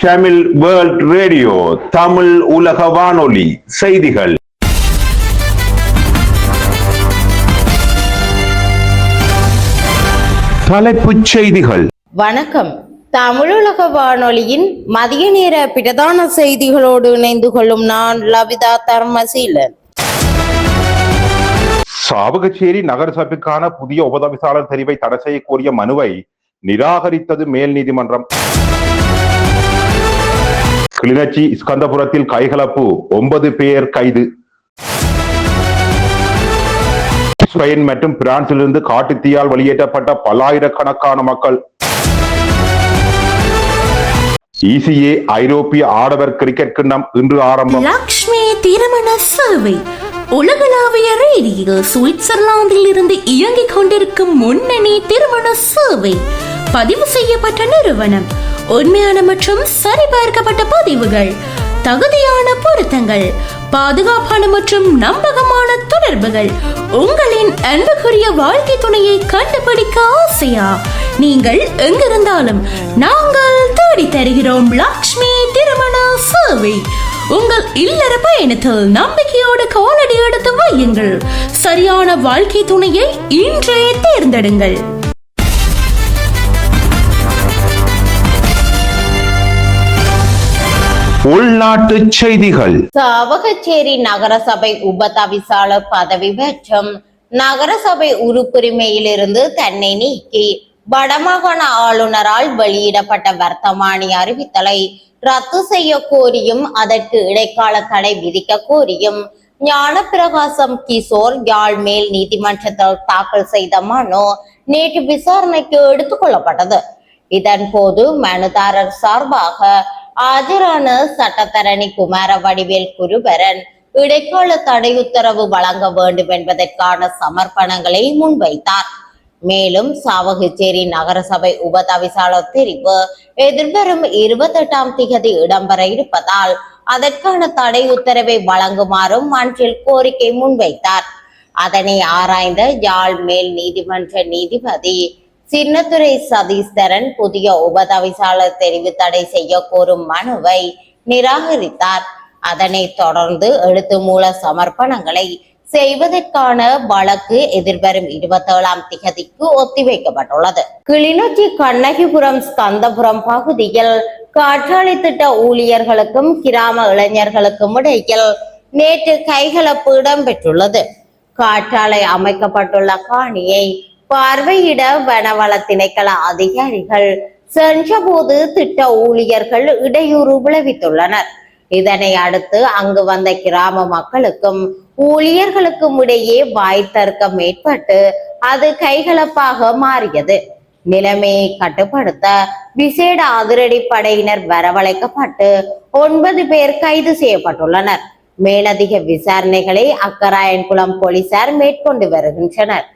Tamil world radio, Tamil உலக வானொலி செய்திகள். தலைப்புச் செய்திகள். வணக்கம். தமிழுலக வானொலியின் மதிய நேர பிரதான செய்திகளோடு இணைந்து கொள்ளும் நான் லவிதா தர்மசீலன். சாவகச்சேரி நகரசபைக்கான புதிய உபதவிசாளர் தெரிவை தடை செய்ய கோரிய மனுவை நிராகரித்தது மேல் நீதிமன்றம். கிளிநொச்சி ஸ்கந்தபுரத்தில் கைகலப்பு, 9 பேர் கைது. ஸ்பெயின் மற்றும் பிரான்சிலிருந்து காட்டுத்தீயால் வெளியேற்றப்பட்ட பல்லாயிரக்கணக்கான மக்கள். ECA ஐரோப்பிய ஆடவர் கிரிக்கெட் கிண்ணம் இன்று ஆரம்பம். லக்ஷ்மி திருமண சேவை உலகளாவிய ரீதியில் சுவிட்சர்லாந்தில் இருந்து இயங்கிக் கொண்டிருக்கும் முன்னணி திருமண சேவை. பதிவு செய்யப்பட்ட நிறுவனம், உண்மையான மற்றும் சரிபார்க்கப்பட்ட பதிவுகள், தகுதியான பொருத்தங்கள், பாதுகாப்பான மற்றும் நம்பகமான தொடர்புகள். உங்களின் அன்புக்குரிய வாழ்க்கை துணையை கண்டுபிடிக்க ஆசையா? நீங்கள் எங்கிருந்தாலும் நாங்கள் தேடி தருகிறோம். லக்ஷ்மி திருமண சேவை. உங்கள் இல்லற பயணத்தில் நம்பிக்கையோடு காலடி எடுத்து வையுங்கள். சரியான வாழ்க்கை துணையை இன்றே தேர்ந்தெடுங்கள். உள்நாட்டு செய்திகள். சாவகச்சேரி நகரசபை உபதவிசாளர் பதவி மற்றும் நகரசபை உறுப்புரிமையிலிருந்து தன்னை நீக்கி வடமாகாண ஆளுநரால் வெளியிடப்பட்ட வர்த்தமானி அறிவித்தலை ரத்து செய்ய கோரியும் அதற்கு இடைக்கால தடை விதிக்க கோரியும் ஞானப்பிரகாசம் கிஷோர் யாழ் மேல் நீதிமன்றத்தில் தாக்கல் செய்த மனு நேற்று விசாரணைக்கு எடுத்துக் கொள்ளப்பட்டது. இதன் போது மனுதாரர் சார்பாக ஆஜரான சட்டத்தரணி குமார வடிவேல் குருபரன் இடைக்கால தடை உத்தரவு வழங்க வேண்டும் என்பதற்கான சமர்ப்பணங்களை முன்வைத்தார். மேலும் சாவகச்சேரி நகரசபை உபதவிசாளர் தெரிவு எதிர்வரும் 28ஆம் திகதி இடம்பெற இருப்பதால் அதற்கான தடை உத்தரவை வழங்குமாறும் மன்றில் கோரிக்கை முன்வைத்தார். அதனை ஆராய்ந்த யாழ் மேல் நீதிமன்ற நீதிபதி சின்னத்துரை சதீஸ்தரன் புதிய உபதவிசாளர் தெரிவு தடை செய்ய கோரும் மனுவை நிராகரித்தார். அதனைத் தொடர்ந்து எழுத்து மூல சமர்ப்பணங்களை செய்வதற்கான வழக்கு எதிர்வரும் 27ஆம் திகதிக்கு ஒத்திவைக்கப்பட்டுள்ளது. கிளிநொச்சி கண்ணகிபுரம் ஸ்கந்தபுரம் பகுதியில் காற்றாலை திட்ட ஊழியர்களுக்கும் கிராம இளைஞர்களுக்கும் இடையில் நேற்று கைகலப்பு இடம்பெற்றுள்ளது. காற்றாலை அமைக்கப்பட்டுள்ள காணியை பார்வையிட வனவள திணைக்கள அதிகாரிகள் சென்றபோது திட்ட ஊழியர்கள் இடையூறு விளைவித்துள்ளனர். இதனை அடுத்து அங்கு வந்த கிராம மக்களுக்கும் ஊழியர்களுக்கும் இடையே வாய்த்தர்க்கம் ஏற்பட்டு அது கைகலப்பாக மாறியது. நிலைமையை கட்டுப்படுத்த விசேட அதிரடி படையினர் வரவழைக்கப்பட்டு 9 பேர் கைது செய்யப்பட்டுள்ளனர். மேலதிக விசாரணைகளை அக்கராயன்குளம் போலீசார் மேற்கொண்டு வருகின்றனர்.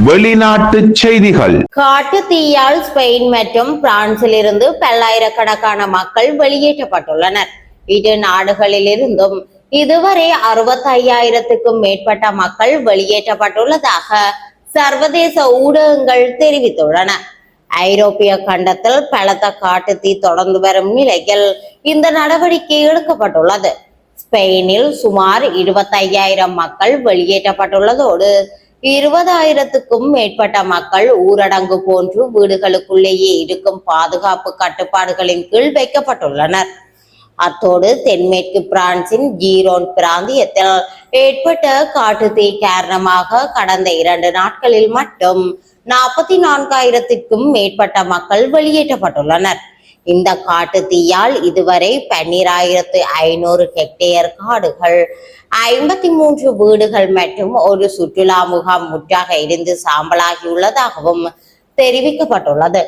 வெளிநாட்டு செய்திகள். காட்டு தீயால் ஸ்பெயின் மற்றும் பிரான்சில் இருந்து பல்லாயிரக்கணக்கான மக்கள் வெளியேற்றப்பட்டுள்ளனர். இரு நாடுகளிலிருந்தும் இதுவரை 65,000க்கும் மேற்பட்ட மக்கள் வெளியேற்றப்பட்டுள்ளதாக சர்வதேச ஊடகங்கள் தெரிவித்துள்ளன. ஐரோப்பிய கண்டத்தில் பலத்த காட்டு தீ தொடர்ந்து வரும் நிலையில் இந்த நடவடிக்கை எடுக்கப்பட்டுள்ளது. ஸ்பெயினில் சுமார் 25,000 மக்கள் வெளியேற்றப்பட்டுள்ளதோடு 20,000க்கும் மேற்பட்ட மக்கள் ஊரடங்கு போன்று வீடுகளுக்குள்ளேயே இருக்கும் பாதுகாப்பு கட்டுப்பாடுகளின் கீழ் வைக்கப்பட்டுள்ளனர். அத்தோடு தென்மேற்கு பிரான்சின் ஜீரோன் பிராந்தியத்தில் ஏற்பட்ட காட்டுத்தீ காரணமாக கடந்த 2 நாட்களில் மட்டும் 44,000க்கும் மேற்பட்ட மக்கள் வெளியேற்றப்பட்டுள்ளனர். இந்த காட்டு தீயால் இதுவரை 12,500 ஹெக்டேயர் காடுகள், 53 வீடுகள் மற்றும் ஒரு சுற்றுலா முகாம் முற்றாக எரிந்து சாம்பலாகியுள்ளதாகவும் தெரிவிக்கப்பட்டுள்ளது.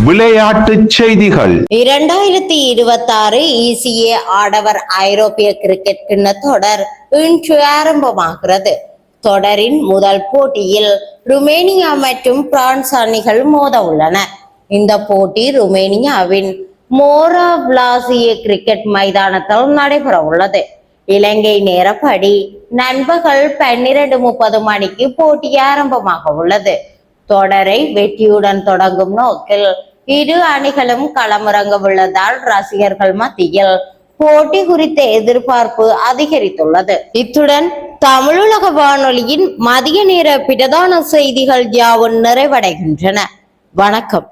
விளையாட்டு செய்திகள். 2026 ECA ஆடவர் ஐரோப்பிய கிரிக்கெட் கிண்ண தொடர் இன்று ஆரம்பமாகிறது. தொடரின் முதல் போட்டியில் ருமேனியா மற்றும் பிரான்ஸ் அணிகள் மோத உள்ளன. இந்த போட்டி ருமேனியாவின் மோரா விளாசிய கிரிக்கெட் மைதானத்தில் நடைபெற உள்ளது. இலங்கை நேரப்படி நண்பகல் 12:30 மணிக்கு போட்டி ஆரம்பமாக உள்ளது. தொடரை வெற்றியுடன் தொடங்கும் நோக்கில் இரு அணிகளும் களமிறங்க உள்ளதால் ரசிகர்கள் மத்தியில் போட்டி குறித்த எதிர்பார்ப்பு அதிகரித்துள்ளது. இத்துடன் தமிழுலக வானொலியின் மதிய நேர பிரதான செய்திகள் யாவும் நிறைவடைகின்றன. வணக்கம்.